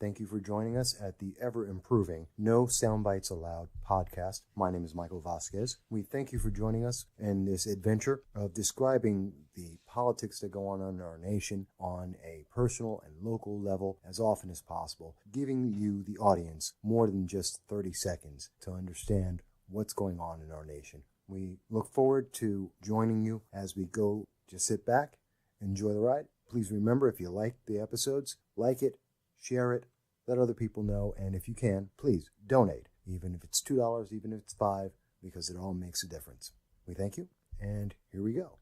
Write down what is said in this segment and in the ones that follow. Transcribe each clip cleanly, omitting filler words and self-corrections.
Thank you for joining us at the ever-improving No Soundbites Allowed podcast. My name is Michael Vasquez. We thank you for joining us in this adventure of describing the politics that go on in our nation on a personal and local level as often as possible, giving you, the audience, more than just 30 seconds to understand what's going on in our nation. We look forward to joining you as we go. Just sit back, enjoy the ride. Please remember, if you like the episodes, like it, share it, let other people know, and if you can, please donate, even if it's $2, even if it's $5, because it all makes a difference. We thank you, and here we go.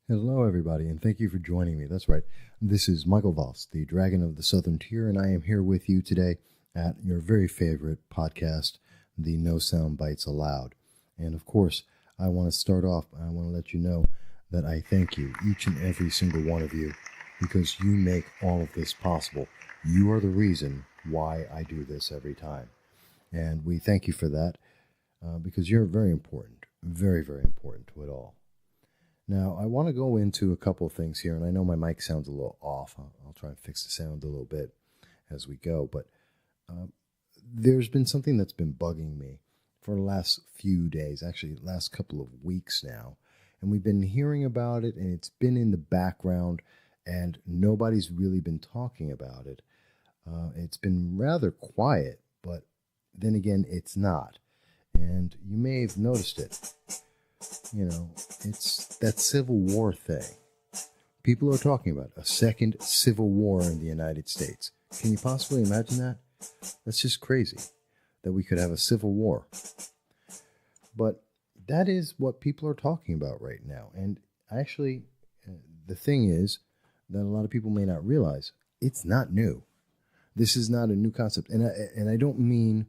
Hello, everybody, and thank you for joining me. That's right. This is Michael Voss, the Dragon of the Southern Tier, and I am here with you today at your very favorite podcast, the No Sound Bites Allowed. And of course, I want to start off, I want to let you know that I thank you, each and every single one of you, because you make all of this possible. You are the reason why I do this every time. And we thank you for that, because you're very important, very, very important to it all. Now, I want to go into a couple of things here, and I know my mic sounds a little off. I'll try and fix the sound a little bit as we go, but there's been something that's been bugging me for the last few days, actually the last couple of weeks now, and we've been hearing about it, and it's been in the background, and nobody's really been talking about it. It's been rather quiet, but then again, it's not, and you may have noticed it. You know, it's that Civil War thing. People are talking about a second Civil War in the United States. Can you possibly imagine that? That's just crazy that we could have a Civil War. But that is what people are talking about right now. And actually, the thing is that a lot of people may not realize it's not new. This is not a new concept. And I don't mean,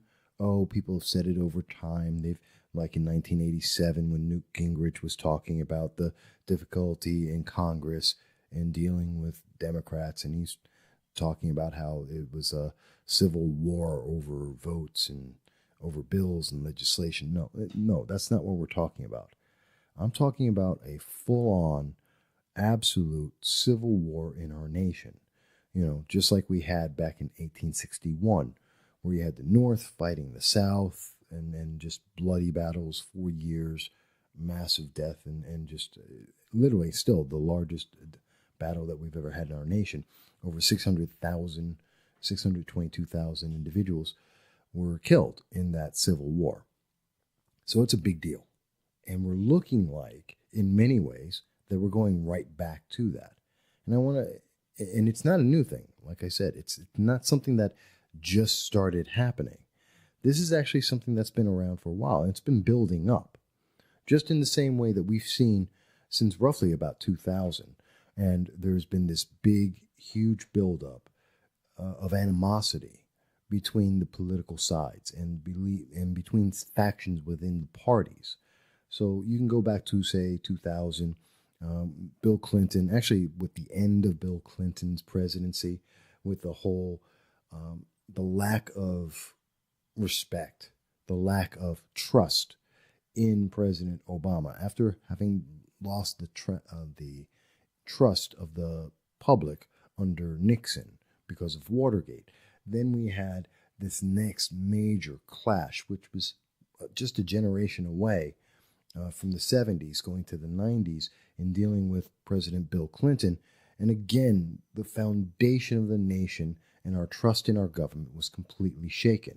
people have said it over time. They've, like in 1987, when Newt Gingrich was talking about the difficulty in Congress in dealing with Democrats, and he's talking about how it was a civil war over votes and over bills and legislation. No, that's not what we're talking about. I'm talking about a full-on, absolute civil war in our nation. You know, just like we had back in 1861, where you had the North fighting the South, and then just bloody battles for years, massive death, and just literally still the largest battle that we've ever had in our nation. Over 622,000 individuals were killed in that Civil War. So it's a big deal. And we're looking like, in many ways, that we're going right back to that. And and it's not a new thing. Like I said, it's not something that just started happening. This is actually something that's been around for a while, and it's been building up, just in the same way that we've seen since roughly about 2000. And there's been this big, huge buildup of animosity between the political sides and between factions within the parties. So you can go back to, say, 2000, Bill Clinton, actually with the end of Bill Clinton's presidency, with the whole, the lack of respect, the lack of trust in President Obama, after having lost the trust of the public under Nixon because of Watergate. Then we had this next major clash, which was just a generation away from the 70s going to the 90s in dealing with President Bill Clinton. And again, the foundation of the nation and our trust in our government was completely shaken.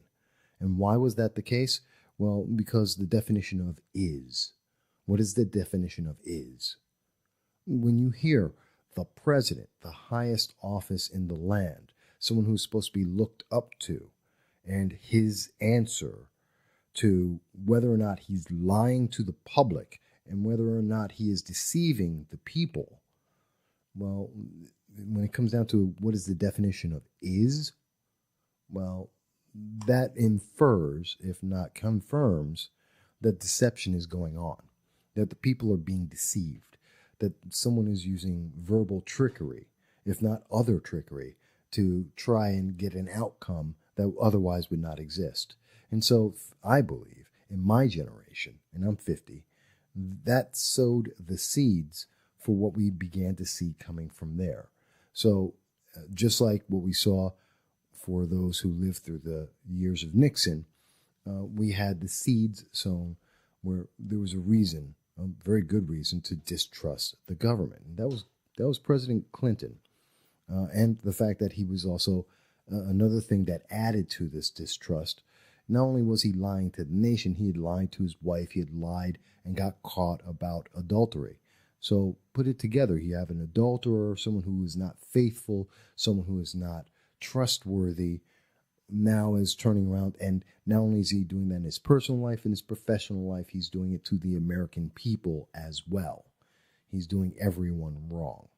And why was that the case? Well, because the definition of is. What is the definition of is? When you hear the president, the highest office in the land, someone who's supposed to be looked up to, and his answer to whether or not he's lying to the public and whether or not he is deceiving the people, well, when it comes down to what is the definition of is, well, that infers, if not confirms, that deception is going on, that the people are being deceived, that someone is using verbal trickery, if not other trickery, to try and get an outcome that otherwise would not exist. And so I believe in my generation, and I'm 50, that sowed the seeds for what we began to see coming from there. So just like what we saw for those who lived through the years of Nixon, we had the seeds sown where there was a reason, a very good reason, to distrust the government. And that was President Clinton. And the fact that he was also another thing that added to this distrust. Not only was he lying to the nation, he had lied to his wife, he had lied and got caught about adultery. So put it together. You have an adulterer, someone who is not faithful, someone who is not trustworthy, now is turning around, and not only is he doing that in his personal life, in his professional life, he's doing it to the American people as well. He's doing everyone wrong.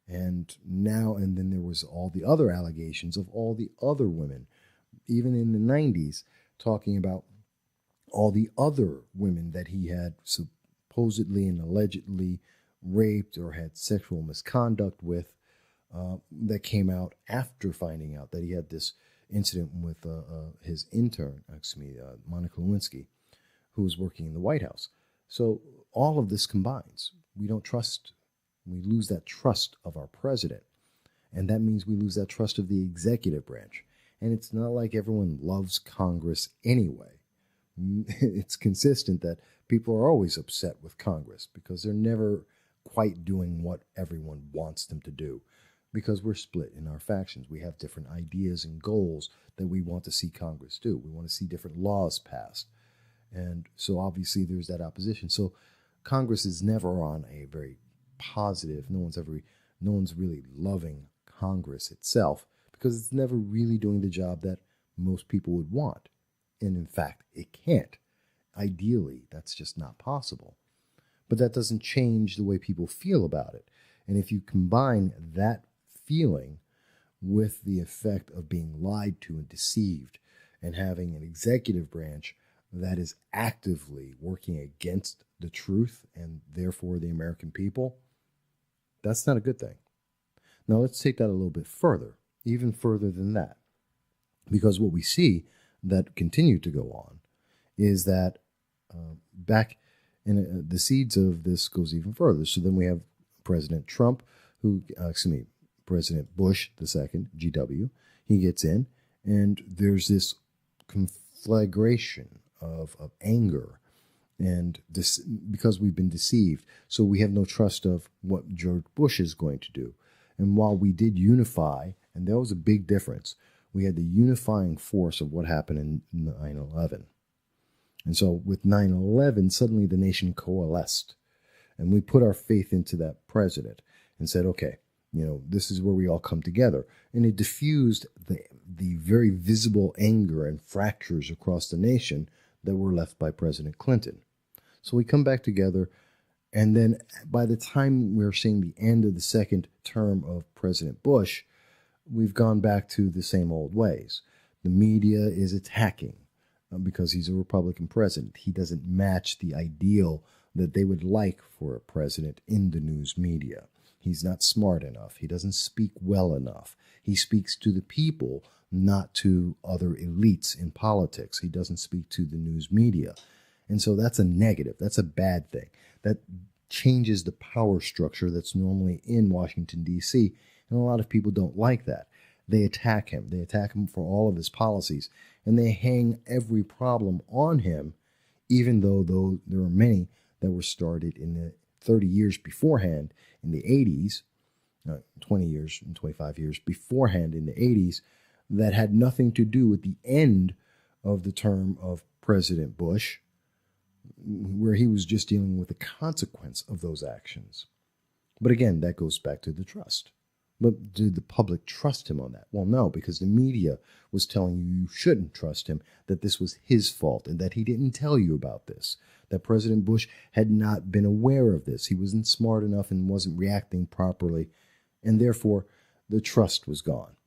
And then there was all the other allegations of all the other women, even in the 90s, talking about all the other women that he had supposedly and allegedly raped or had sexual misconduct with, that came out after finding out that he had this incident with his intern, Monica Lewinsky, who was working in the White House. So all of this combines. We lose that trust of our president. And that means we lose that trust of the executive branch. And it's not like everyone loves Congress anyway. It's consistent that people are always upset with Congress because they're never quite doing what everyone wants them to do, because we're split in our factions. We have different ideas and goals that we want to see Congress do. We want to see different laws passed. And so obviously there's that opposition. So Congress is never on a very positive, no one's really loving Congress itself, because it's never really doing the job that most people would want. And in fact, it can't. Ideally, that's just not possible. But that doesn't change the way people feel about it. And if you combine that feeling with the effect of being lied to and deceived, and having an executive branch that is actively working against the truth and therefore the American people, that's not a good thing. Now let's take that a little bit further, even further than that. Because what we see that continued to go on is that back in the seeds of this goes even further. So then we have President Trump, President Bush II, GW. He gets in, and there's this conflagration of anger, and this because we've been deceived. So we have no trust of what George Bush is going to do. And while we did unify, and there was a big difference, we had the unifying force of what happened in 9/11. And so with 9/11, suddenly the nation coalesced. And we put our faith into that president and said, okay, this is where we all come together. And it diffused the very visible anger and fractures across the nation that were left by President Clinton. So we come back together. And then by the time we're seeing the end of the second term of President Bush, we've gone back to the same old ways. The media is attacking because he's a Republican president. He doesn't match the ideal that they would like for a president in the news media. He's not smart enough. He doesn't speak well enough. He speaks to the people, not to other elites in politics. He doesn't speak to the news media. And so that's a negative. That's a bad thing. That changes the power structure that's normally in Washington, D.C., and a lot of people don't like that. They attack him. They attack him for all of his policies, and they hang every problem on him, even though there are many that were started in the 30 years beforehand in the 80s, 20 years and 25 years beforehand in the 80s, that had nothing to do with the end of the term of President Bush, where he was just dealing with the consequence of those actions. But again, that goes back to the trust. But did the public trust him on that? Well, no, because the media was telling you shouldn't trust him, that this was his fault, and that he didn't tell you about this, that President Bush had not been aware of this. He wasn't smart enough and wasn't reacting properly, and therefore the trust was gone.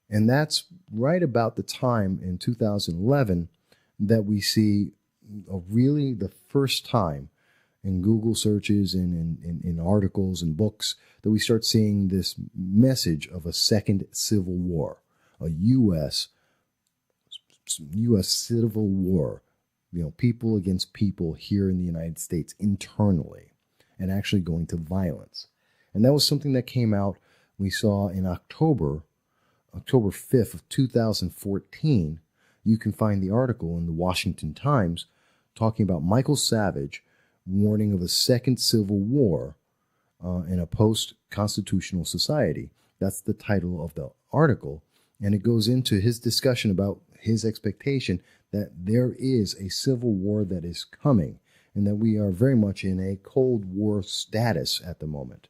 And that's right about the time in 2011 that we see really the first time in Google searches and in articles and books that we start seeing this message of a second civil war, a U.S. civil war people against people here in the United States internally, and actually going to violence. And that was something that came out, we saw in October 5th of 2014. You can find the article in the Washington Times talking about Michael Savage warning of a second civil war in a post-constitutional society. That's the title of the article. And it goes into his discussion about his expectation that there is a civil war that is coming, and that we are very much in a Cold War status at the moment,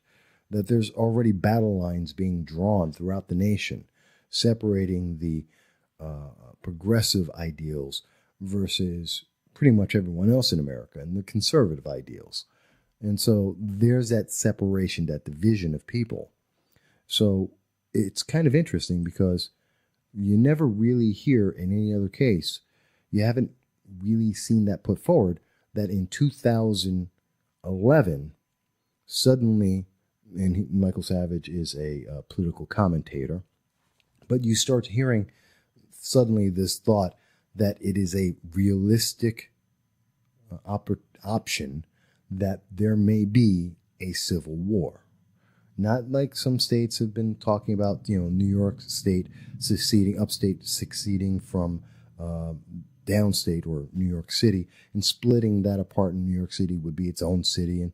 that there's already battle lines being drawn throughout the nation, separating the progressive ideals versus pretty much everyone else in America and the conservative ideals. And so there's that separation, that division of people. So it's kind of interesting because you never really hear in any other case, you haven't really seen that put forward, that in 2011, suddenly, and Michael Savage is a political commentator, but you start hearing suddenly this thought that it is a realistic option that there may be a civil war. Not like some states have been talking about, New York State seceding, upstate seceding from downstate or New York City, and splitting that apart, and New York City would be its own city and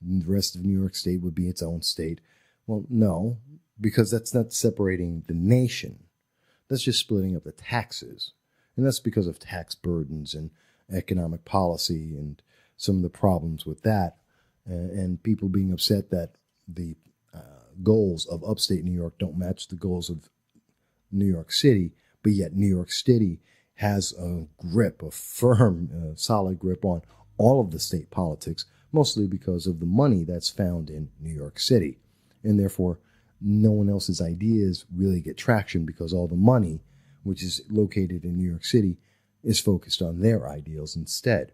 the rest of New York State would be its own state. Well, no, because that's not separating the nation. That's just splitting up the taxes. And that's because of tax burdens and economic policy and some of the problems with that, and people being upset that the goals of upstate New York don't match the goals of New York City, but yet New York City has a grip, a firm, solid grip on all of the state politics, mostly because of the money that's found in New York City. And therefore, no one else's ideas really get traction because all the money, which is located in New York City, is focused on their ideals instead.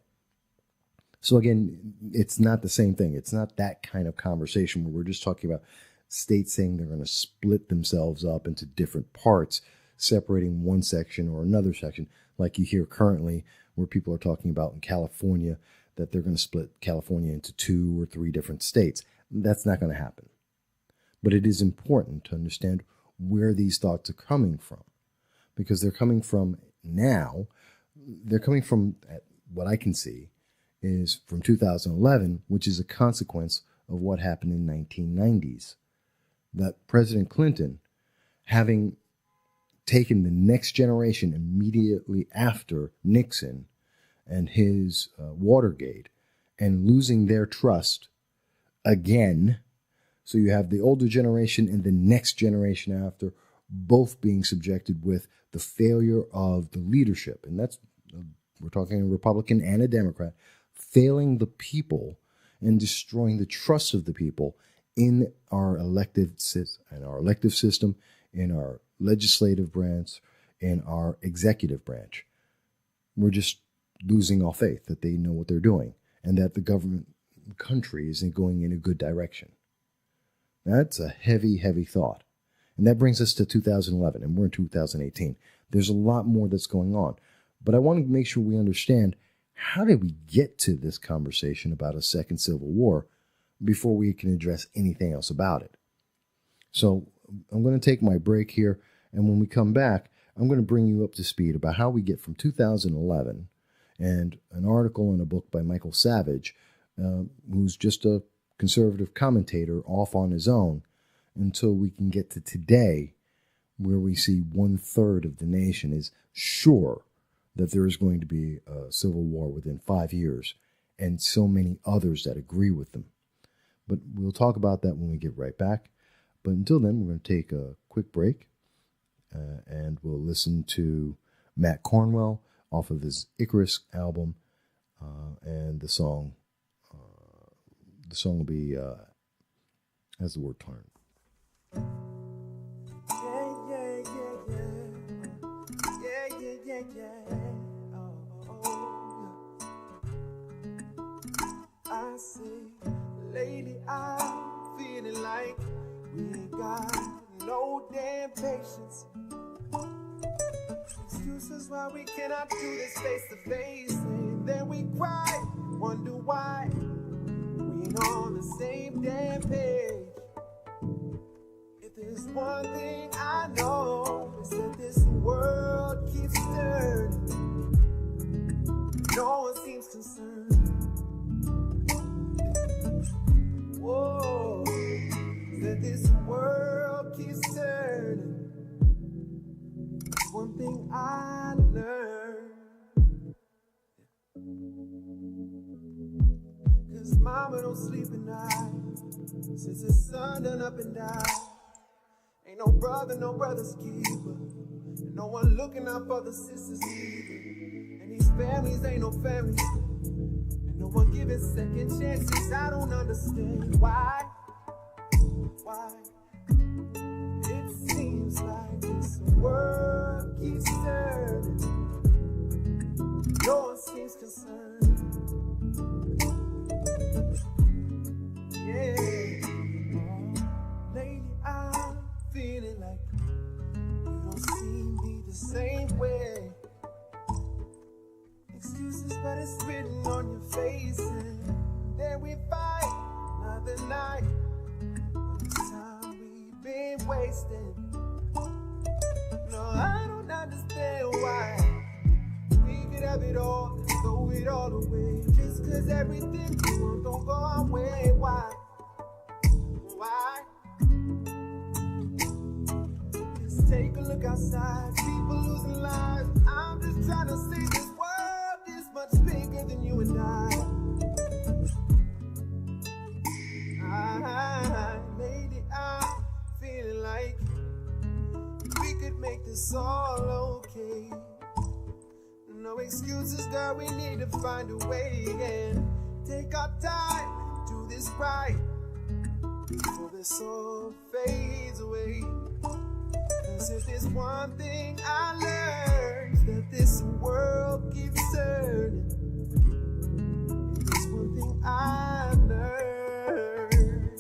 So again, it's not the same thing. It's not that kind of conversation where we're just talking about states saying they're going to split themselves up into different parts, separating one section or another section, like you hear currently where people are talking about in California, that they're going to split California into 2 or 3 different states. That's not going to happen. But it is important to understand where these thoughts are coming from, because they're coming from now. They're coming from, what I can see, is from 2011, which is a consequence of what happened in 1990s. That President Clinton, having taken the next generation immediately after Nixon and his Watergate, and losing their trust again. So you have the older generation and the next generation after, both being subjected with the failure of the leadership. And that's, we're talking a Republican and a Democrat, failing the people and destroying the trust of the people in our elective system, in our legislative branch, in our executive branch. We're just losing all faith that they know what they're doing and that the country isn't going in a good direction. That's a heavy, heavy thought. And that brings us to 2011, and we're in 2018. There's a lot more that's going on. But I want to make sure we understand, how did we get to this conversation about a second civil war before we can address anything else about it? So I'm going to take my break here, and when we come back, I'm going to bring you up to speed about how we get from 2011 and an article and a book by Michael Savage, who's just a conservative commentator off on his own, until we can get to today, where we see 1/3 of the nation is sure that there is going to be a civil war within 5 years, and so many others that agree with them. But we'll talk about that when we get right back. But until then, we're going to take a quick break, and we'll listen to Matt Cornwell off of his Icarus album, and the song will be As the Word Turned. I say, lady, I'm feeling like we ain't got no damn patience. Excuses why we cannot do this face to face. then we cry, wonder why we ain't on the same damn page. If there's one thing I know, it's that this world keeps turning. No one seems concerned. Whoa, that this world keeps turning. One thing I learned, 'cause mama don't sleep at night since the sun done up and died. Ain't no brother's keeper, and no one looking out for the sisters either. And these families ain't no families, and no one giving second chances. I don't understand why. It seems like this world keeps turning. No one seems concerned. Yeah. Lately I'm feeling like you don't seem to be the same way. Excuses, but it's written on your face. And then we fight another night. All this time we've been wasting. No, I don't understand why we could have it all, throw it all away. Just 'cause everything we want don't go our way. Why? Just take a look outside, people losing lives. I'm just trying to say this world is much bigger than you and I. Lady, I'm feeling like we could make this all okay. No excuses, girl, we need to find a way and take our time, do this right before this all fades away. 'Cause if there's one thing I learned, it's that this world keeps turning. If there's one thing I learned,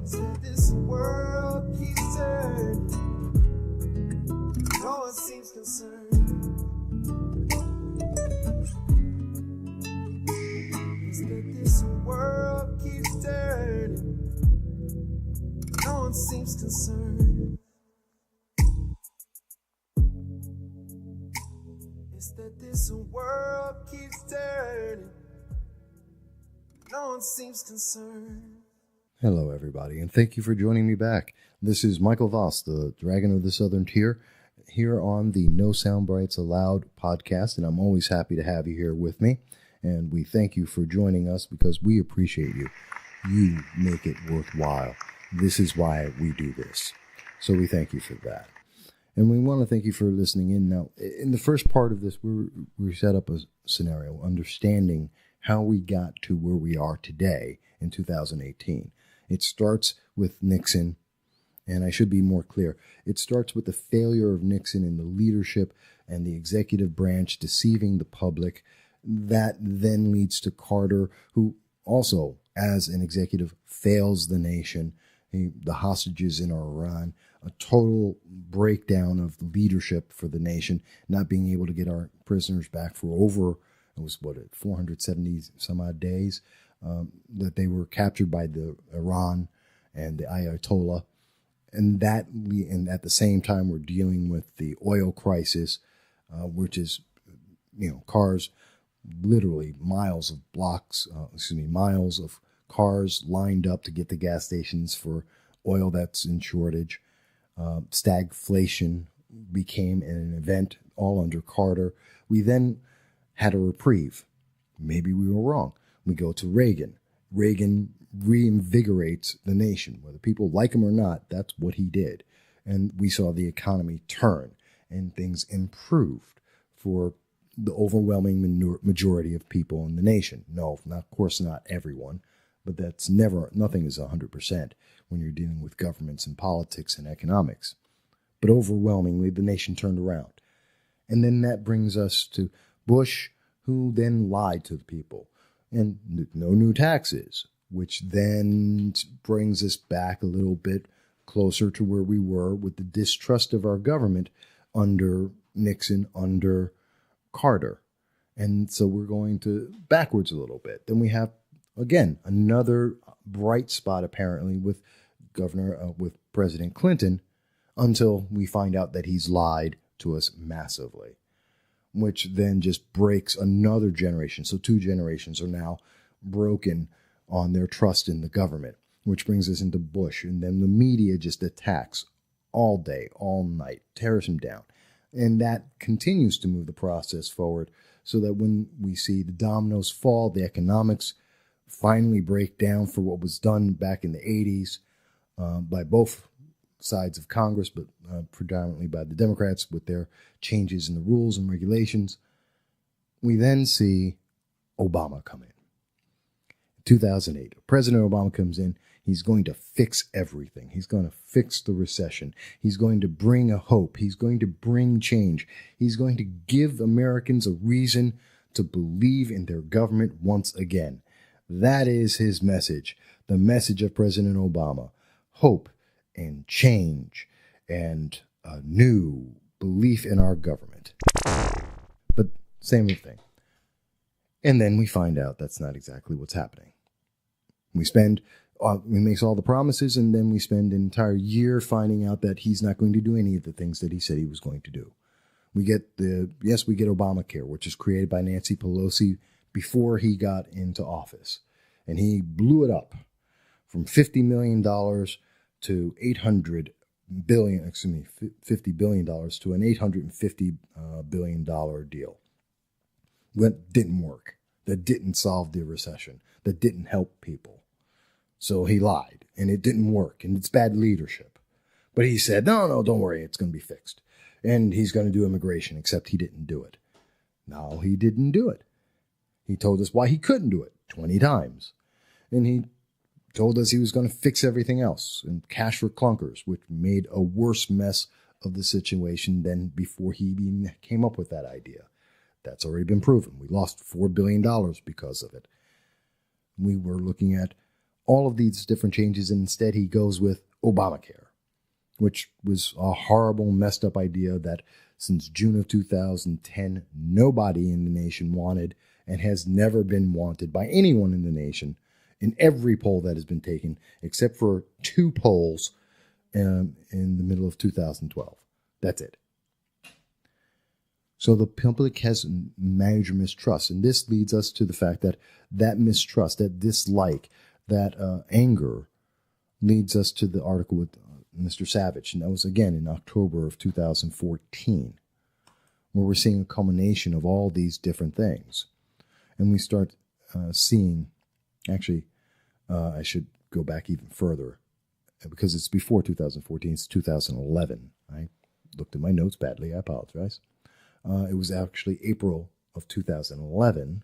it's that this world keeps turning. No one seems concerned. It's that this world keeps turning. No one seems concerned. It's that this world keeps turning. No one seems concerned. Hello, everybody, and thank you for joining me back. This is Michael Voss, the Dragon of the Southern Tier, here on the No Soundbites Allowed podcast, and I'm always happy to have you here with me, and we thank you for joining us because we appreciate you. You make it worthwhile. This is why we do this, so we thank you for that. And we want to thank you for listening in. Now, in the first part of this, we set up a scenario, understanding how we got to where we are today in 2018. It starts with Nixon, and I should be more clear. It starts with the failure of Nixon in the leadership and the executive branch deceiving the public. That then leads to Carter, who also, as an executive, fails the nation. The hostages in Iran, a total breakdown of leadership for the nation, not being able to get our prisoners back for over, 470 some odd days, that they were captured by the Iran and the Ayatollah. And at the same time, we're dealing with the oil crisis, which is, cars, literally miles of cars lined up to get to gas stations for oil that's in shortage. Stagflation became an event all under Carter. We then had a reprieve. Maybe we were wrong. We go to Reagan. Reagan reinvigorates the nation. Whether people like him or not, that's what he did. And we saw the economy turn and things improved for the overwhelming majority of people in the nation. No, of course not everyone, but nothing is 100% when you're dealing with governments and politics and economics. But overwhelmingly, the nation turned around. And then that brings us to Bush, who then lied to the people. And no new taxes, which then brings us back a little bit closer to where we were with the distrust of our government under Nixon, under Carter. And so we're going to backwards a little bit. Then we have, again, another bright spot apparently with with President Clinton, until we find out that he's lied to us massively, which then just breaks another generation. So 2 generations are now broken on their trust in the government, which brings us into Bush. And then the media just attacks all day, all night, tears him down. And that continues to move the process forward, so that when we see the dominoes fall, the economics finally break down for what was done back in the 80s by both sides of Congress, but predominantly by the Democrats with their changes in the rules and regulations, we then see Obama come in. 2008, President Obama comes in. He's going to fix everything. He's going to fix the recession. He's going to bring a hope. He's going to bring change. He's going to give Americans a reason to believe in their government once again. That is his message, the message of President Obama. Hope and change and a new belief in our government. But same thing. And then we find out that's not exactly what's happening. He makes all the promises, and then we spend an entire year finding out that he's not going to do any of the things that he said he was going to do. We get Obamacare, which is created by Nancy Pelosi before he got into office. And he blew it up from $50 million to $50 billion to an $850 billion deal. That didn't work. That didn't solve the recession. That didn't help people. So he lied, and it didn't work, and it's bad leadership. But he said, no, don't worry, it's going to be fixed. And he's going to do immigration, except he didn't do it. No, he didn't do it. He told us why he couldn't do it 20 times. And he told us he was going to fix everything else, and cash for clunkers, which made a worse mess of the situation than before he even came up with that idea. That's already been proven. We lost $4 billion because of it. We were looking at all of these different changes, and instead he goes with Obamacare, which was a horrible, messed up idea that since June of 2010, nobody in the nation wanted, and has never been wanted by anyone in the nation in every poll that has been taken, except for 2 polls in the middle of 2012. That's it. So the public has major mistrust, and this leads us to the fact that that mistrust, that dislike, that anger leads us to the article with Mr. Savage. And that was, again, in October of 2014, where we're seeing a culmination of all these different things. And we start seeing, actually, I should go back even further, because it's before 2014, it's 2011. I looked at my notes badly, I apologize. It was actually April of 2011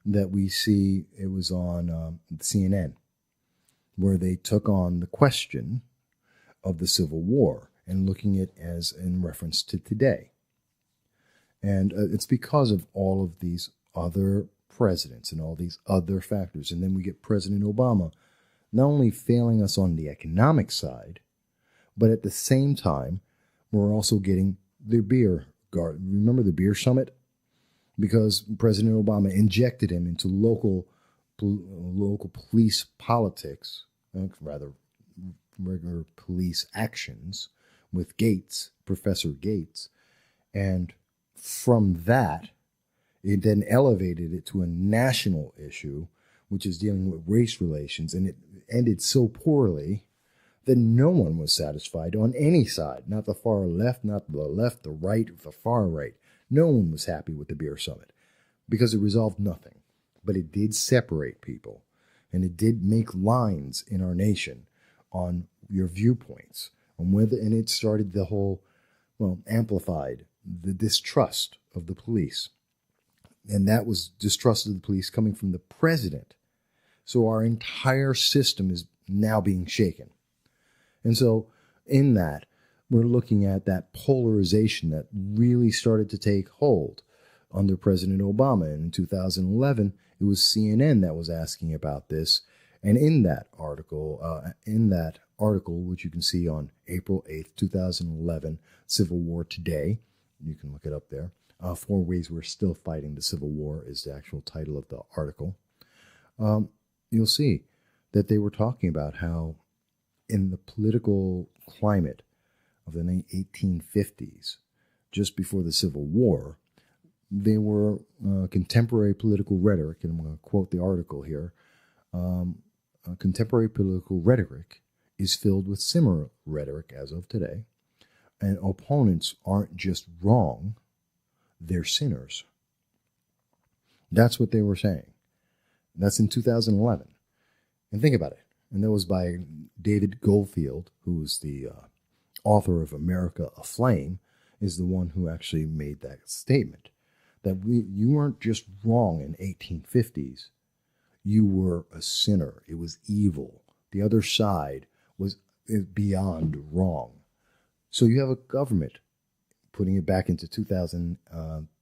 that we see it was on CNN, where they took on the question of the Civil War and looking at it as in reference to today. And it's because of all of these other presidents and all these other factors. And then we get President Obama not only failing us on the economic side, but at the same time, we're also getting the beer garden. Remember the beer summit? Because President Obama injected him into local police politics, rather regular police actions with Gates, Professor Gates. And from that, it then elevated it to a national issue, which is dealing with race relations. And it ended so poorly that no one was satisfied on any side, not the far left, not the left, the right, the far right. No one was happy with the beer summit because it resolved nothing. But it did separate people, and it did make lines in our nation on your viewpoints, on whether, and it started the whole, amplified the distrust of the police. And that was distrust of the police coming from the president. So our entire system is now being shaken. And so in that, we're looking at that polarization that really started to take hold under President Obama. And in 2011, it was CNN that was asking about this. And in that article, which you can see on April 8th, 2011, Civil War Today, you can look it up there, 4 Ways We're Still Fighting the Civil War is the actual title of the article. You'll see that they were talking about how in the political climate of the 1850s, just before the Civil War, they were contemporary political rhetoric, and I'm going to quote the article here. Contemporary political rhetoric is filled with similar rhetoric as of today, and opponents aren't just wrong, they're sinners. That's what they were saying. That's in 2011. And think about it. And that was by David Goldfield, who was the author of America Aflame, is the one who actually made that statement. That you weren't just wrong in 1850s. You were a sinner. It was evil. The other side was beyond wrong. So you have a government, putting it back into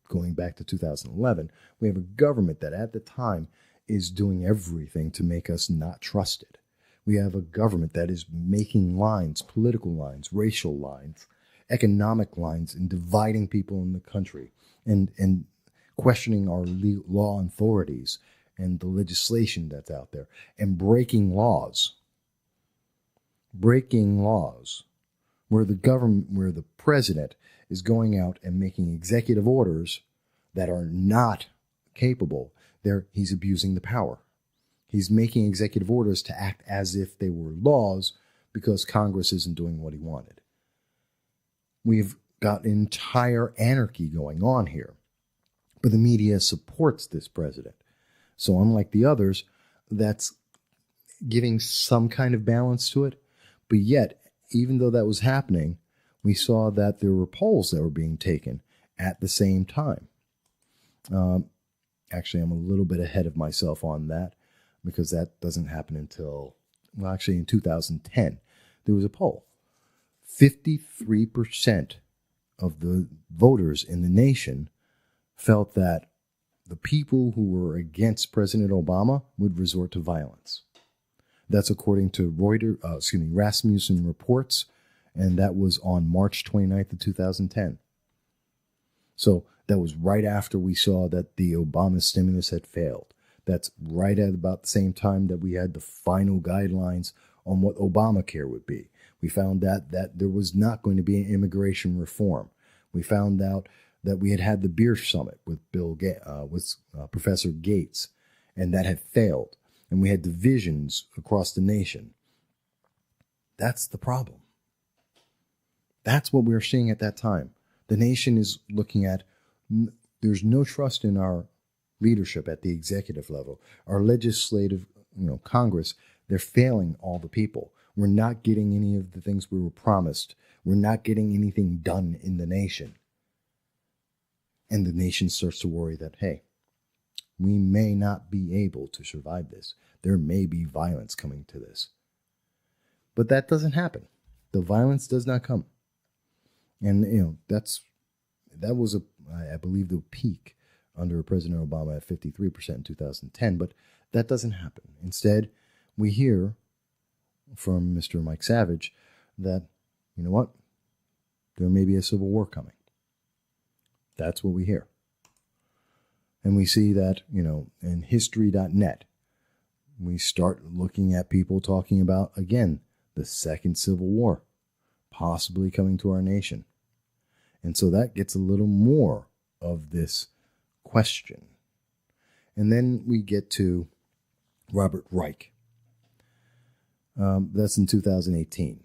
going back to 2011, we have a government that at the time is doing everything to make us not trusted. We have a government that is making lines, political lines, racial lines, economic lines, and dividing people in the country, and questioning our law authorities and the legislation that's out there, and breaking laws, where the government, where the president is going out and making executive orders that are not capable. He's abusing the power. He's making executive orders to act as if they were laws because Congress isn't doing what he wanted. We've got entire anarchy going on here. But the media supports this president. So unlike the others, that's giving some kind of balance to it. But yet, even though that was happening, we saw that there were polls that were being taken at the same time. Actually, I'm a little bit ahead of myself on that because that doesn't happen until, well, actually in 2010, there was a poll. 53% of the voters in the nation felt that the people who were against President Obama would resort to violence. That's according to Rasmussen reports, and that was on March 29th of 2010. So that was right after we saw that the Obama stimulus had failed. That's right at about the same time that we had the final guidelines on what Obamacare would be. We found out that there was not going to be an immigration reform. We found out that we had the beer summit with Professor Gates, and that had failed. And we had divisions across the nation. That's the problem. That's what we were seeing at that time. The nation is looking at, there's no trust in our leadership at the executive level. Our legislative, Congress, they're failing all the people. We're not getting any of the things we were promised. We're not getting anything done in the nation. And the nation starts to worry that, hey, we may not be able to survive this. There may be violence coming to this. But that doesn't happen. The violence does not come. And, that was, I believe, the peak under President Obama at 53% in 2010. But that doesn't happen. Instead, we hear from Mr. Mike Savage that, you know what, there may be a civil war coming. That's what we hear. And we see that, in history.net, we start looking at people talking about, again, the second Civil War possibly coming to our nation. And so that gets a little more of this question. And then we get to Robert Reich. That's in 2018.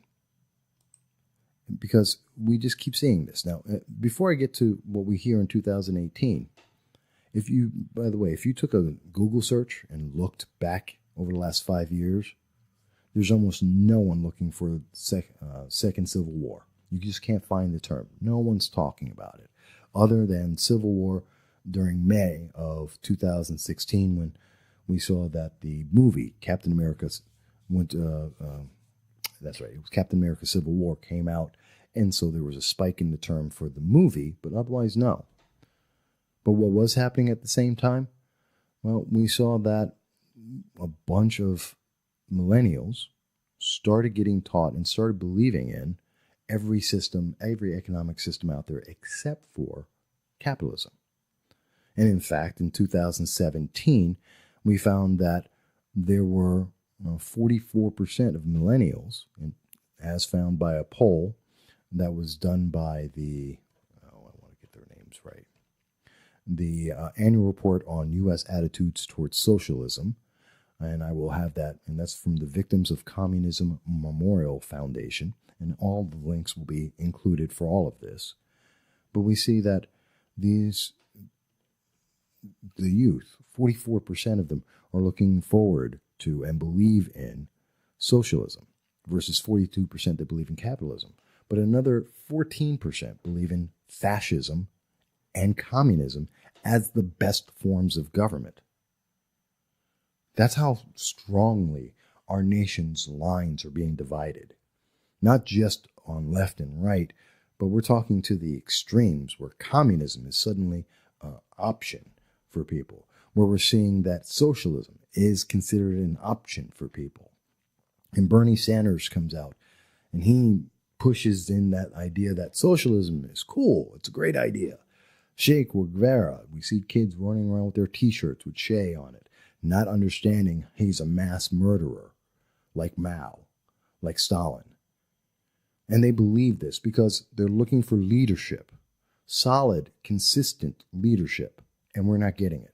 Because we just keep seeing this. Now, before I get to what we hear in 2018, if you took a Google search and looked back over the last 5 years, there's almost no one looking for second Civil War. You just can't find the term. No one's talking about it, other than Civil War during May of 2016 when we saw that the movie Captain America that's right, it was Captain America Civil War came out, and so there was a spike in the term for the movie, but otherwise no. But what was happening at the same time? Well, we saw that a bunch of millennials started getting taught and started believing in every economic system out there except for capitalism. And in fact, in 2017, we found that there were 44% of millennials, as found by a poll that was done by the, I want to get their names right, the annual report on U.S. attitudes towards socialism. And I will have that, and that's from the Victims of Communism Memorial Foundation. And all the links will be included for all of this. But we see that the youth, 44% of them are looking forward to and believe in socialism versus 42% that believe in capitalism. But another 14% believe in fascism and communism as the best forms of government. That's how strongly our nation's lines are being divided. Not just on left and right, but we're talking to the extremes where communism is suddenly an option for people, where we're seeing that socialism is considered an option for people. And Bernie Sanders comes out and he pushes in that idea that socialism is cool. It's a great idea. Che Guevara, we see kids running around with their t-shirts with Che on it, not understanding he's a mass murderer like Mao, like Stalin. And they believe this because they're looking for leadership, solid, consistent leadership, and we're not getting it.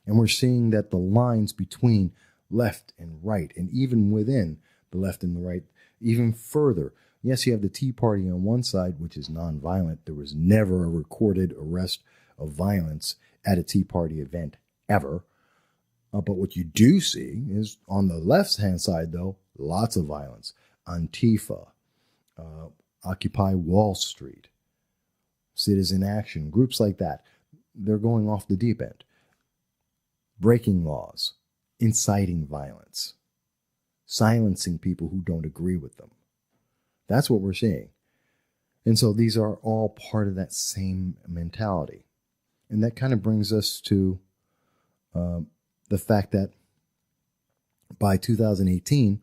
And we're seeing that the lines between left and right, and even within the left and the right, even further. Yes, you have the Tea Party on one side, which is nonviolent. There was never a recorded arrest of violence at a Tea Party event, ever. But what you do see is on the left-hand side, though, lots of violence. Antifa, Occupy Wall Street, Citizen Action, groups like that. They're going off the deep end. Breaking laws, inciting violence, silencing people who don't agree with them. That's what we're seeing. And so these are all part of that same mentality. And that kind of brings us to the fact that by 2018,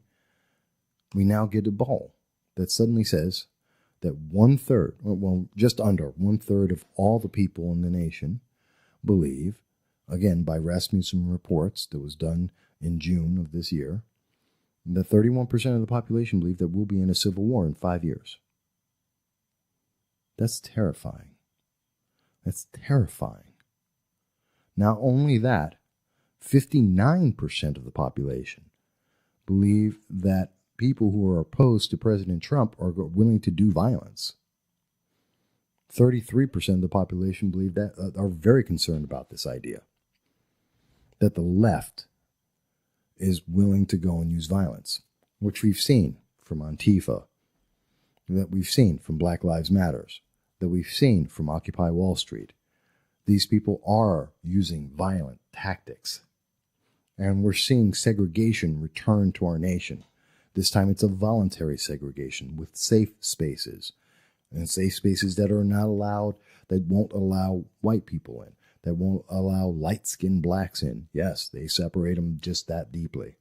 we now get a poll that suddenly says that 1/3, well, just under 1/3 of all the people in the nation believe, again, by Rasmussen reports that was done in June of this year, that 31% of the population believe that we'll be in a civil war in 5 years. That's terrifying. That's terrifying. Not only that, 59% of the population believe that people who are opposed to President Trump are willing to do violence. 33% of the population believe that, are very concerned about this idea, that the left is willing to go and use violence, which we've seen from Antifa, that we've seen from Black Lives Matters, that we've seen from Occupy Wall Street. These people are using violent tactics. And we're seeing segregation return to our nation. This time it's a voluntary segregation with safe spaces. And safe spaces that are not allowed, that won't allow white people in, that won't allow light-skinned blacks in. Yes, they separate them just that deeply.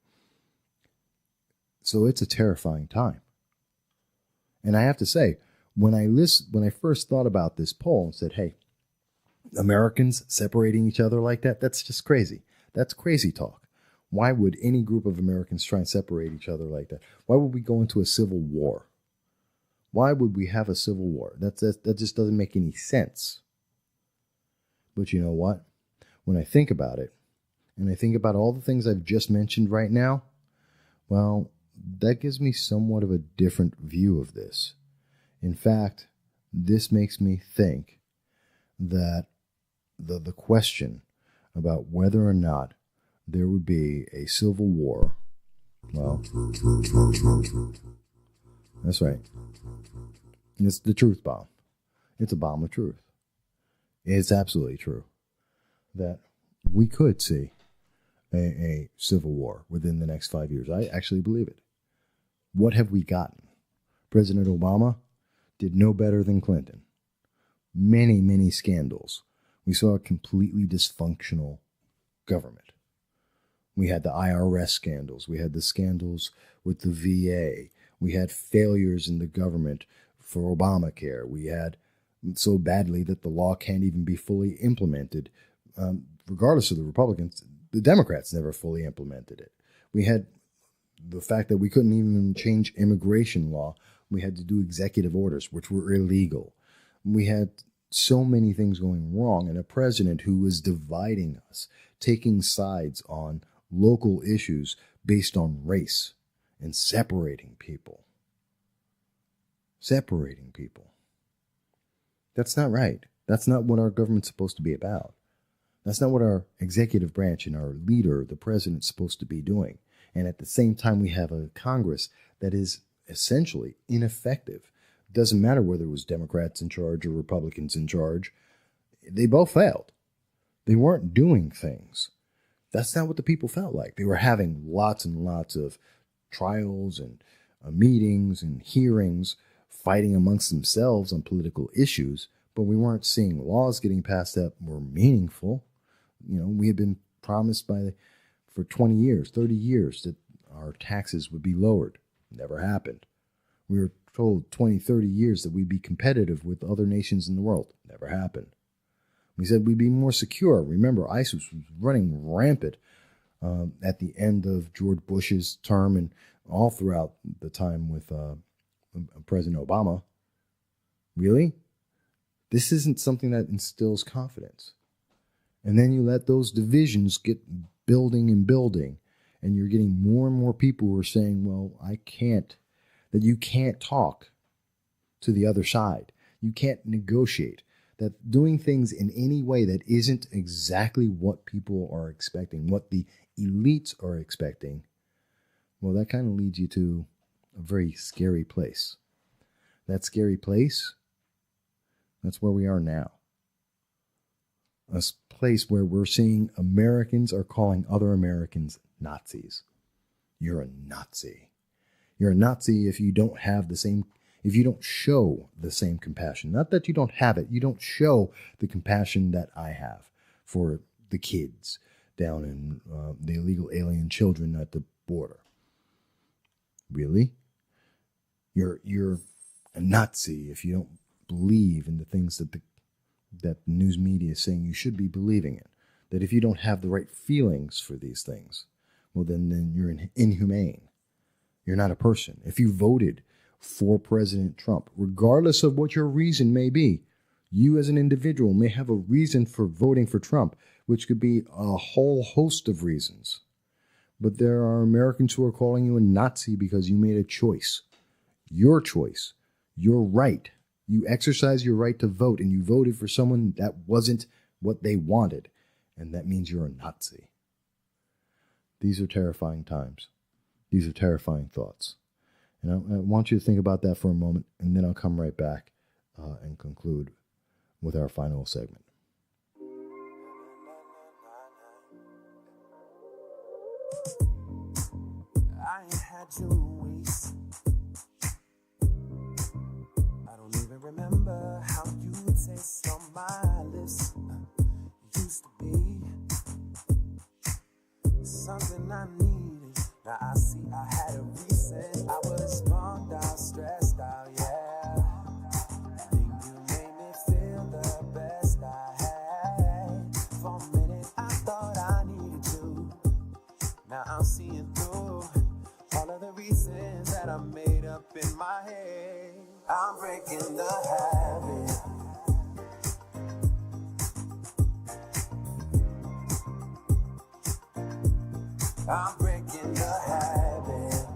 So it's a terrifying time. And I have to say, when I first thought about this poll and said, hey, Americans separating each other like that, that's just crazy. That's crazy talk. Why would any group of Americans try and separate each other like that? Why would we go into a civil war? Why would we have a civil war? That just doesn't make any sense. But you know what? When I think about it, and I think about all the things I've just mentioned right now, well, that gives me somewhat of a different view of this. In fact, this makes me think that the question about whether or not there would be a civil war, well, that's right. And it's the truth bomb. It's a bomb of truth. It's absolutely true that we could see a civil war within the next 5 years. I actually believe it. What have we gotten? President Obama did no better than Clinton. Many, many scandals. We saw a completely dysfunctional government. We had the IRS scandals. We had the scandals with the VA. We had failures in the government for Obamacare. We had so badly that the law can't even be fully implemented. Regardless of the Republicans, the Democrats never fully implemented it. We had the fact that we couldn't even change immigration law. We had to do executive orders, which were illegal. We had so many things going wrong, and a president who was dividing us, taking sides on local issues based on race and separating people. Separating people. That's not right. That's not what our government's supposed to be about. That's not what our executive branch and our leader, the president, is supposed to be doing. And at the same time, we have a Congress that is essentially ineffective. It doesn't matter whether it was Democrats in charge or Republicans in charge. They both failed. They weren't doing things. That's not what the people felt like. They were having lots and lots of trials and meetings and hearings, fighting amongst themselves on political issues, but we weren't seeing laws getting passed that were meaningful. We had been promised for 20 years, 30 years that our taxes would be lowered. Never happened. We were told 20, 30 years that we'd be competitive with other nations in the world. Never happened. We said we'd be more secure. Remember, ISIS was running rampant at the end of George Bush's term and all throughout the time with President Obama. Really? This isn't something that instills confidence. And then you let those divisions get building and building, and you're getting more and more people who are saying, well, that you can't talk to the other side. You can't negotiate. That doing things in any way that isn't exactly what people are expecting, what the elites are expecting, well, that kind of leads you to a very scary place. That scary place, that's where we are now. A place where we're seeing Americans are calling other Americans Nazis. You're a Nazi. You're a Nazi if you don't have if you don't show the same compassion. Not that you don't have it. You don't show the compassion that I have for the kids down in the illegal alien children at the border. Really? You're a Nazi if you don't believe in the things that the news media is saying you should be believing in. That if you don't have the right feelings for these things, well, then you're inhumane. You're not a person. If you voted for President Trump, regardless of what your reason may be, you as an individual may have a reason for voting for Trump, which could be a whole host of reasons. But there are Americans who are calling you a Nazi because you made a choice. Your choice. Your right. You exercise your right to vote, and you voted for someone that wasn't what they wanted. And that means you're a Nazi. These are terrifying times. These are terrifying thoughts. And I want you to think about that for a moment, and then I'll come right back and conclude with our final segment. I ain't had you waste. I don't even remember how you taste on my lips. Used to be something I needed. Now I see I had a reason. I was bummed out, stressed out, yeah. Think you made me feel the best I had. For a minute I thought I needed you. Now I'm seeing through all of the reasons that I made up in my head. I'm breaking the habit. I'm breaking the habit.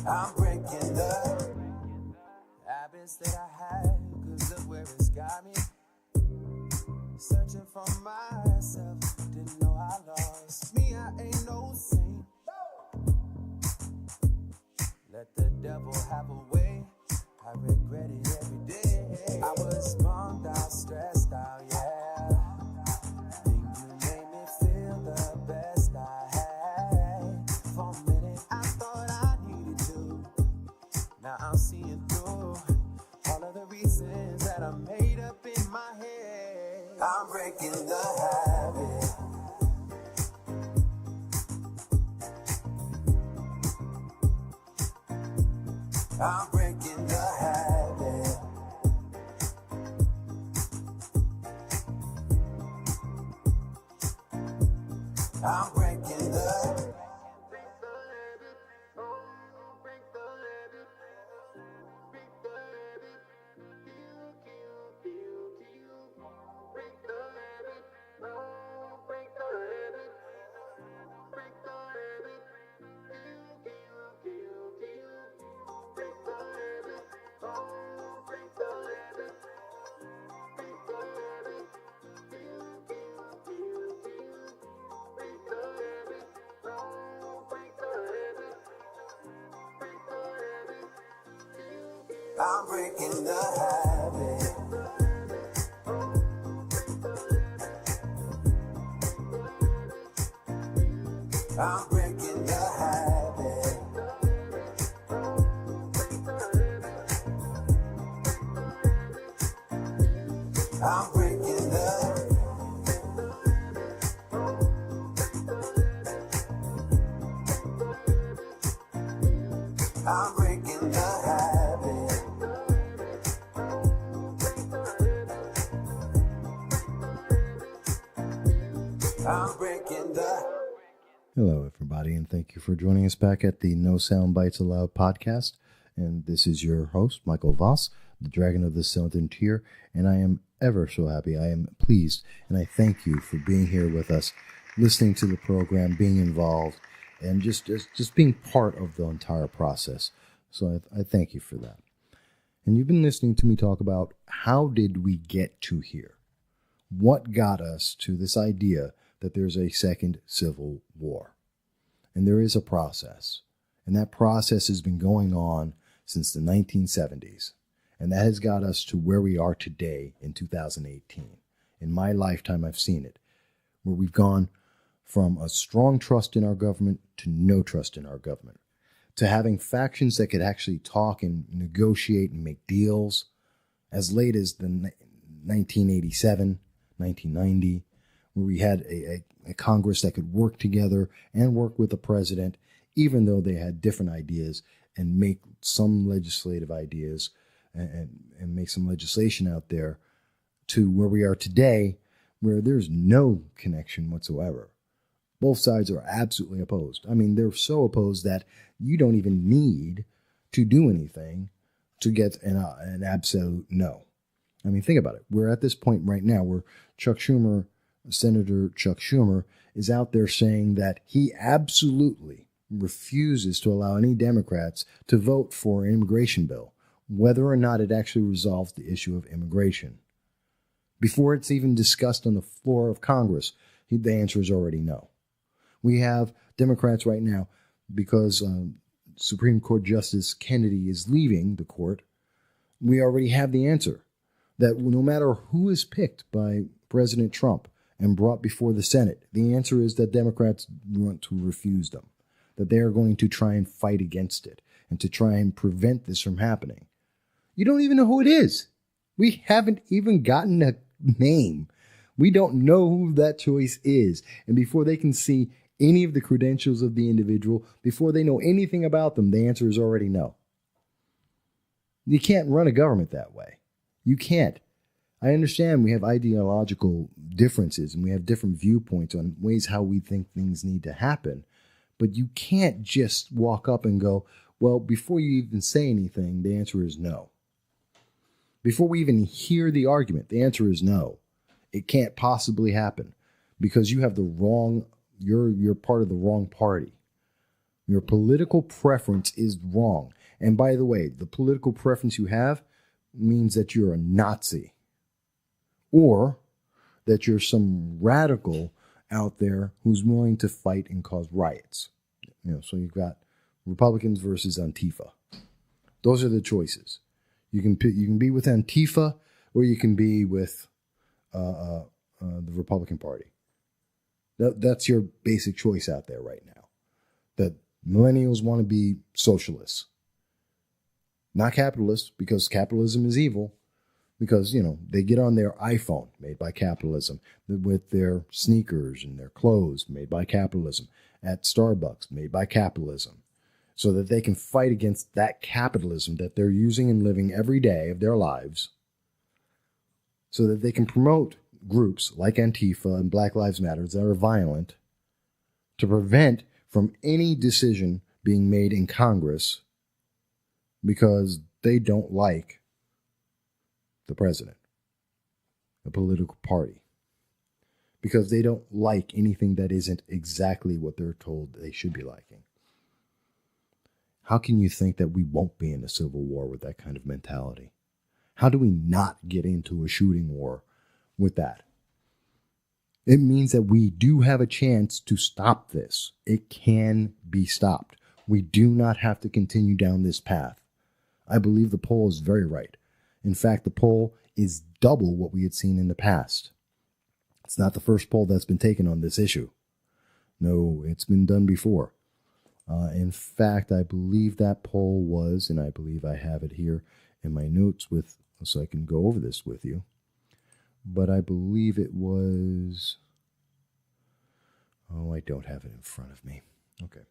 I'm breaking the habits that I had, 'cause look where it's got me. Searching for myself, didn't know I lost me. I ain't no saint. Let the devil have a way. I regret it every day. I was bummed out, stressed out, yeah. Think you made me feel the best I had. For a minute I thought I needed you. Now I'm seeing through all of the reasons that I made up in my head. I'm breaking the habit. I'm breaking the habit. I'm breaking the I'm breaking the habit. I'm breaking the habit. I'm breaking the I'm breaking the habit. I'm breaking the Hello, everybody, and thank you for joining us back at the No Soundbites Allowed podcast. And this is your host, Michael Voss, the Dragon of the Southern Tier, and I am ever so happy. I am pleased, and I thank you for being here with us, listening to the program, being involved, and just being part of the entire process. So I thank you for that. And you've been listening to me talk about how did we get to here? What got us to this idea that there's a second civil war? And there is a process. And that process has been going on since the 1970s. And that has got us to where we are today in 2018. In my lifetime, I've seen it, where we've gone from a strong trust in our government to no trust in our government, to having factions that could actually talk and negotiate and make deals as late as the 1987, 1990, where we had a Congress that could work together and work with the president, even though they had different ideas, and make some legislative ideas and make some legislation out there, to where we are today, where there's no connection whatsoever. Both sides are absolutely opposed. I mean, they're so opposed that you don't even need to do anything to get an absolute no. I mean, think about it. We're at this point right now where Senator Chuck Schumer is out there saying that he absolutely refuses to allow any Democrats to vote for an immigration bill, whether or not it actually resolves the issue of immigration. Before it's even discussed on the floor of Congress, the answer is already no. We have Democrats right now, because Supreme Court Justice Kennedy is leaving the court, we already have the answer that no matter who is picked by President Trump and brought before the Senate, the answer is that Democrats want to refuse them, that they are going to try and fight against it and to try and prevent this from happening. You don't even know who it is. We haven't even gotten a name. We don't know who that choice is. And before they can see any of the credentials of the individual, before they know anything about them, the answer is already no. You can't run a government that way. You can't. I understand we have ideological differences and we have different viewpoints on ways how we think things need to happen. But you can't just walk up and go, well, before you even say anything, the answer is no. Before we even hear the argument, the answer is no. It can't possibly happen because you have the wrong, you're part of the wrong party. Your political preference is wrong. And by the way, the political preference you have means that you're a Nazi or that you're some radical out there who's willing to fight and cause riots. So you've got Republicans versus Antifa. Those are the choices. You can be with Antifa or you can be with the Republican Party. That's your basic choice out there right now. That millennials want to be socialists. Not capitalists, because capitalism is evil. Because, they get on their iPhone, made by capitalism, with their sneakers and their clothes, made by capitalism, at Starbucks, made by capitalism. so that they can fight against that capitalism that they're using and living every day of their lives, so that they can promote groups like Antifa and Black Lives Matter that are violent to prevent from any decision being made in Congress because they don't like the president, the political party, because they don't like anything that isn't exactly what they're told they should be liking. How can you think that we won't be in a civil war with that kind of mentality? How do we not get into a shooting war with that? It means that we do have a chance to stop this. It can be stopped. We do not have to continue down this path. I believe the poll is very right. In fact, the poll is double what we had seen in the past. It's not the first poll that's been taken on this issue. No, it's been done before. In fact, I believe that poll was, and I believe I have it here in my notes so I can go over this with you. But I believe it was, I don't have it in front of me. Okay.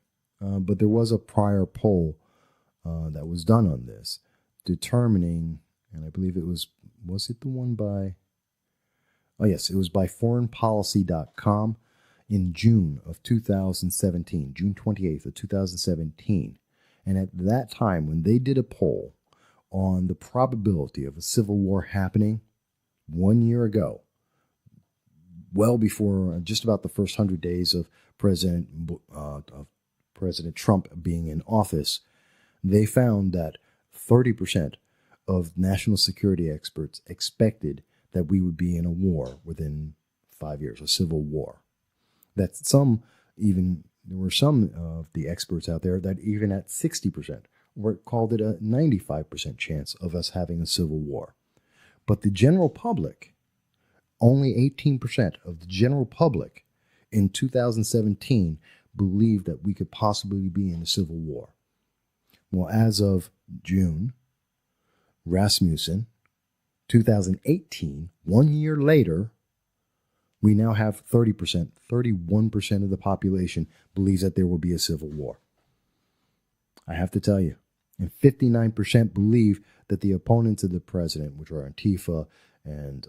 But there was a prior poll that was done on this, determining, and I believe it was it the one by, yes, it was by foreignpolicy.com in June of 2017, June 28th of 2017. And at that time, when they did a poll on the probability of a civil war happening 1 year ago, well before just about the first 100 days of President Trump being in office, they found that 30% of national security experts expected that we would be in a war within 5 years, a civil war. That there were some of the experts out there that even at 60% called it a 95% chance of us having a civil war. But the general public, only 18% of the general public in 2017 believed that we could possibly be in a civil war. Well, as of June, Rasmussen, 2018, 1 year later, we now have 31% of the population believes that there will be a civil war. I have to tell you, and 59% believe that the opponents of the president, which are Antifa and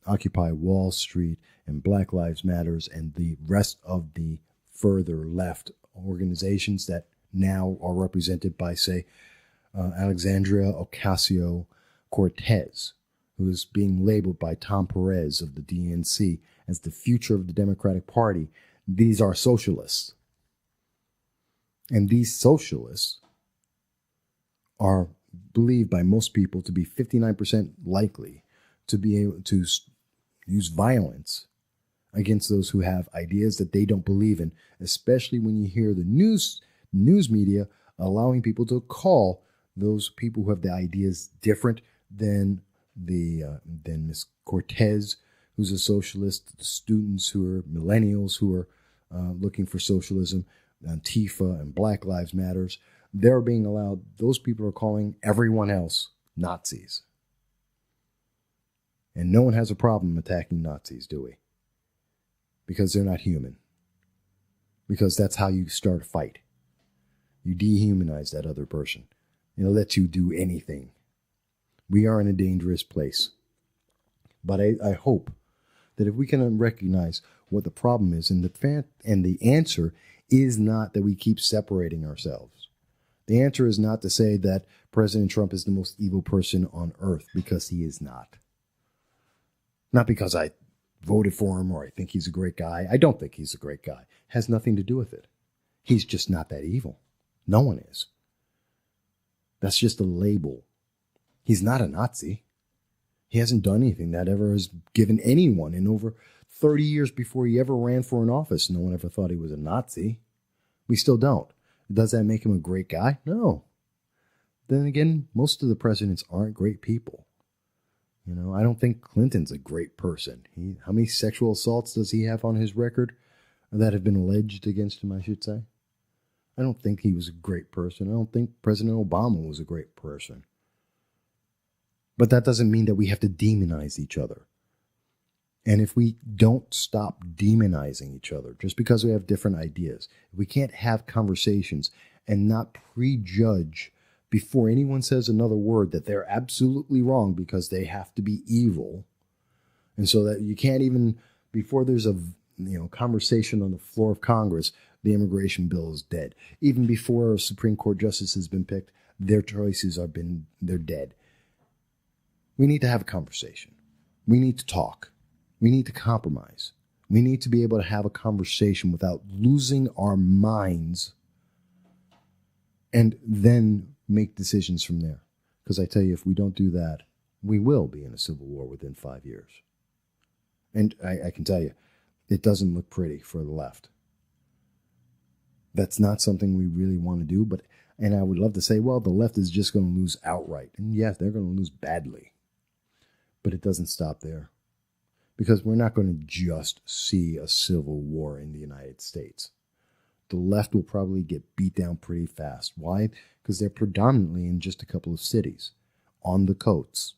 Occupy Wall Street and Black Lives Matters and the rest of the further left organizations that now are represented by, say, Alexandria Ocasio-Cortez, who is being labeled by Tom Perez of the DNC as the future of the Democratic Party. These are socialists. And these socialists are believed by most people to be 59% likely to be able to use violence against those who have ideas that they don't believe in, especially when you hear the news media allowing people to call those people who have the ideas different than Ms. Cortez, who's a socialist, the students who are millennials who are looking for socialism, Antifa and Black Lives Matters. They're being allowed, those people are calling everyone else Nazis. And no one has a problem attacking Nazis, do we? Because they're not human. Because that's how you start a fight. You dehumanize that other person. It'll let you do anything. We are in a dangerous place. But I hope that if we can recognize what the problem is, and the answer is not that we keep separating ourselves. The answer is not to say that President Trump is the most evil person on earth, because he is not. Not because I voted for him or I think he's a great guy. I don't think he's a great guy. It has nothing to do with it. He's just not that evil. No one is. That's just a label. He's not a Nazi. He hasn't done anything that ever has given anyone in over 30 years before he ever ran for an office. No one ever thought he was a Nazi. We still don't. Does that make him a great guy? No. Then again, most of the presidents aren't great people. You know, I don't think Clinton's a great person. How many sexual assaults does he have on his record that have been alleged against him, I should say? I don't think he was a great person. I don't think President Obama was a great person. But that doesn't mean that we have to demonize each other. And if we don't stop demonizing each other just because we have different ideas, if we can't have conversations and not prejudge before anyone says another word that they're absolutely wrong because they have to be evil. And so that you can't even, before there's a conversation on the floor of Congress, the immigration bill is dead. Even before a Supreme Court justice has been picked, their choices they're dead. We need to have a conversation. We need to talk. We need to compromise. We need to be able to have a conversation without losing our minds and then make decisions from there. Because I tell you, if we don't do that, we will be in a civil war within 5 years. And I can tell you, it doesn't look pretty for the left. That's not something we really want to do. And I would love to say, well, the left is just going to lose outright. And yes, they're going to lose badly. But it doesn't stop there. Because we're not going to just see a civil war in the United States. The left will probably get beat down pretty fast. Why? Because they're predominantly in just a couple of cities on the coasts.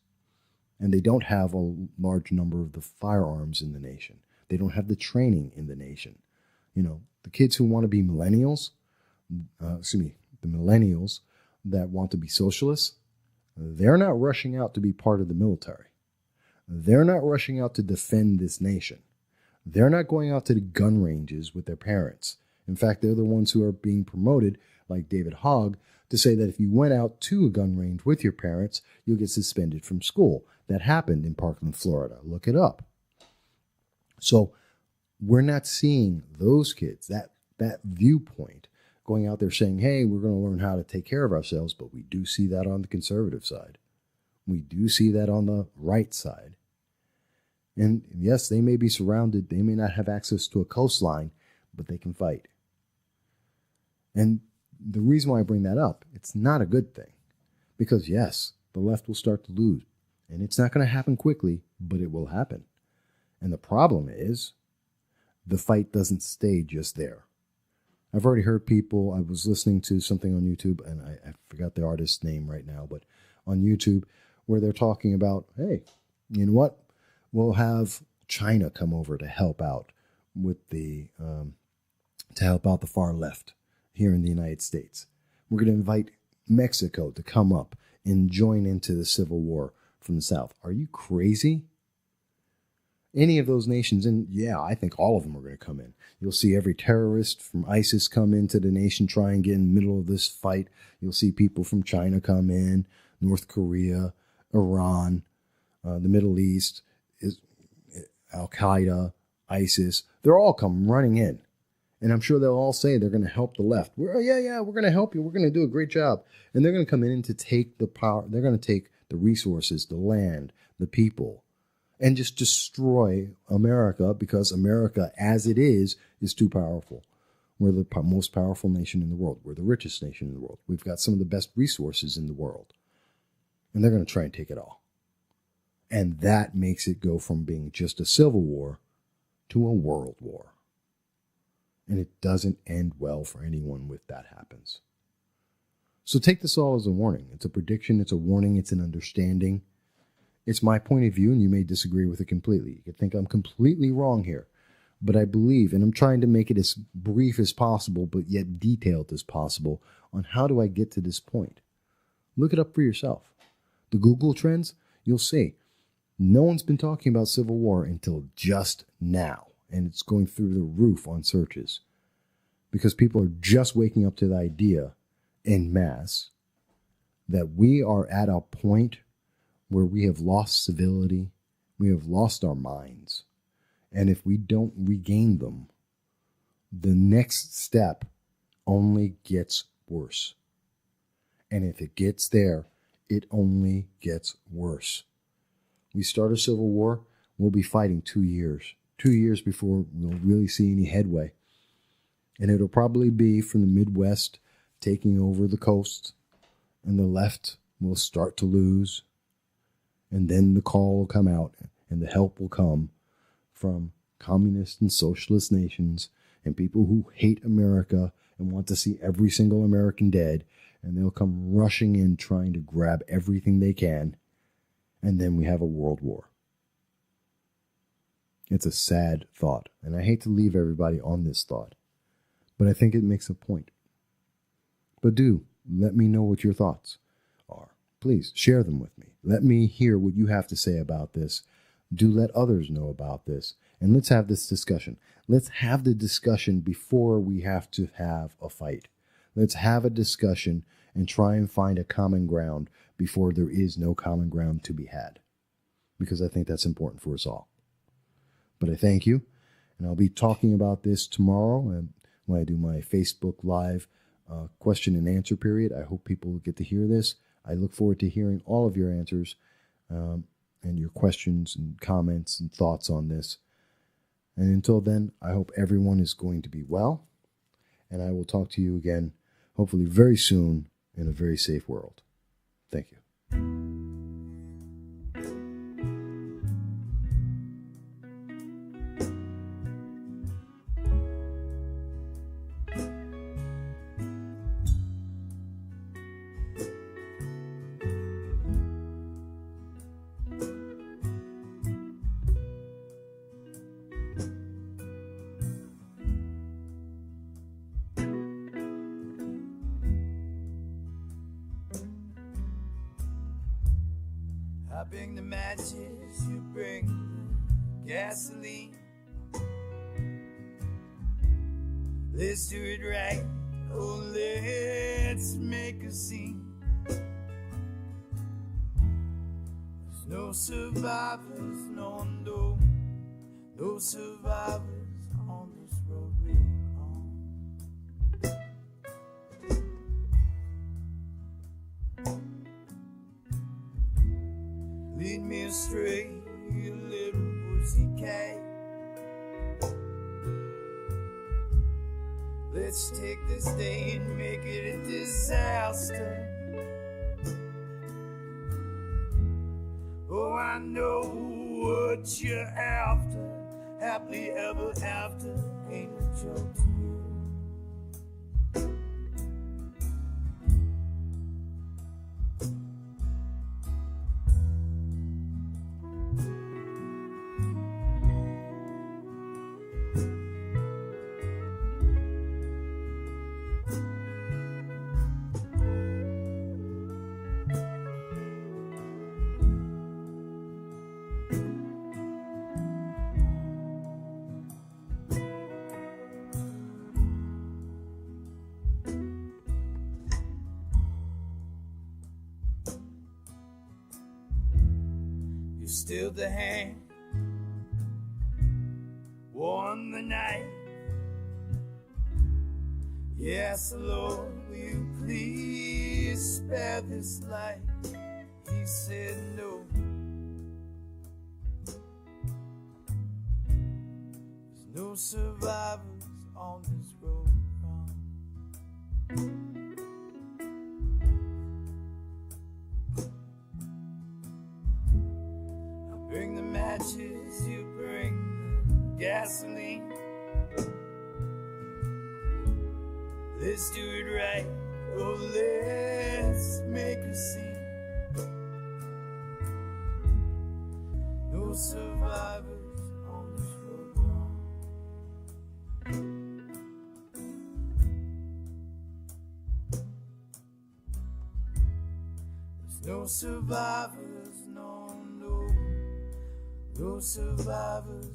And they don't have a large number of the firearms in the nation. They don't have the training in the nation. The kids who want to be millennials, the millennials that want to be socialists, they're not rushing out to be part of the military. They're not rushing out to defend this nation. They're not going out to the gun ranges with their parents. In fact, they're the ones who are being promoted, like David Hogg, to say that if you went out to a gun range with your parents, you'll get suspended from school. That happened in Parkland, Florida. Look it up. So we're not seeing those kids, that viewpoint, going out there saying, hey, we're going to learn how to take care of ourselves, but we do see that on the conservative side. We do see that on the right side. And yes, they may be surrounded. They may not have access to a coastline, but they can fight. And the reason why I bring that up, it's not a good thing. Because yes, the left will start to lose. And it's not going to happen quickly, but it will happen. And the problem is, the fight doesn't stay just there. I've already heard people, I was listening to something on YouTube, and I forgot the artist's name right now, but on YouTube, where they're talking about, hey, you know what? We'll have China come over to help out with the far left here in the United States. We're going to invite Mexico to come up and join into the civil war from the South. Are you crazy? Any of those nations, and yeah, I think all of them are going to come in. You'll see every terrorist from ISIS come into the nation, try and get in the middle of this fight. You'll see people from China come in, North Korea, Iran, the Middle East, Al-Qaeda, ISIS. They're all come running in. And I'm sure they'll all say they're going to help the left. We're going to help you. We're going to do a great job. And they're going to come in to take the power. They're going to take the resources, the land, the people, and just destroy America, because America, as it is too powerful. We're the most powerful nation in the world. We're the richest nation in the world. We've got some of the best resources in the world. And they're going to try and take it all. And that makes it go from being just a civil war to a world war. And it doesn't end well for anyone if that happens. So take this all as a warning. It's a prediction, it's a warning, it's an understanding. It's my point of view, and you may disagree with it completely. You could think I'm completely wrong here. But I believe, and I'm trying to make it as brief as possible, but yet detailed as possible, on how do I get to this point. Look it up for yourself. The Google trends, you'll see. No one's been talking about civil war until just now. And it's going through the roof on searches. Because people are just waking up to the idea en masse that we are at a point where we have lost civility, we have lost our minds. And if we don't regain them, the next step only gets worse. And if it gets there, it only gets worse. We start a civil war, we'll be fighting 2 years. 2 years before we'll really see any headway. And it'll probably be from the Midwest taking over the coast, and the left will start to lose. And then the call will come out, and the help will come from communist and socialist nations and people who hate America and want to see every single American dead. And they'll come rushing in trying to grab everything they can. And then we have a world war. It's a sad thought. And I hate to leave everybody on this thought. But I think it makes a point. But do let me know what your thoughts are. Please share them with me. Let me hear what you have to say about this. Do let others know about this. And let's have this discussion. Let's have the discussion before we have to have a fight. Let's have a discussion and try and find a common ground before there is no common ground to be had. Because I think that's important for us all. But I thank you. And I'll be talking about this tomorrow when I do my Facebook Live question and answer period. I hope people get to hear this. I look forward to hearing all of your answers and your questions and comments and thoughts on this. And until then, I hope everyone is going to be well. And I will talk to you again, hopefully very soon, in a very safe world. Thank you. I bring the matches, you bring the gasoline. Let's do it right, oh let's make a scene. There's no survivors, no survivors on this road we're on. Lead me astray, you little pussycat. Let's take this day and make it a disaster. Oh, I know what you're after. Happily ever after ain't a joke to you. Still the hand, won the night. Yes, Lord, will you please spare this life? He said no. There's no survivors on this road. Bring the matches, you bring the gasoline. Let's do it right, oh let's make a scene. No survivors on this road wrong. There's no survivors, no survivors.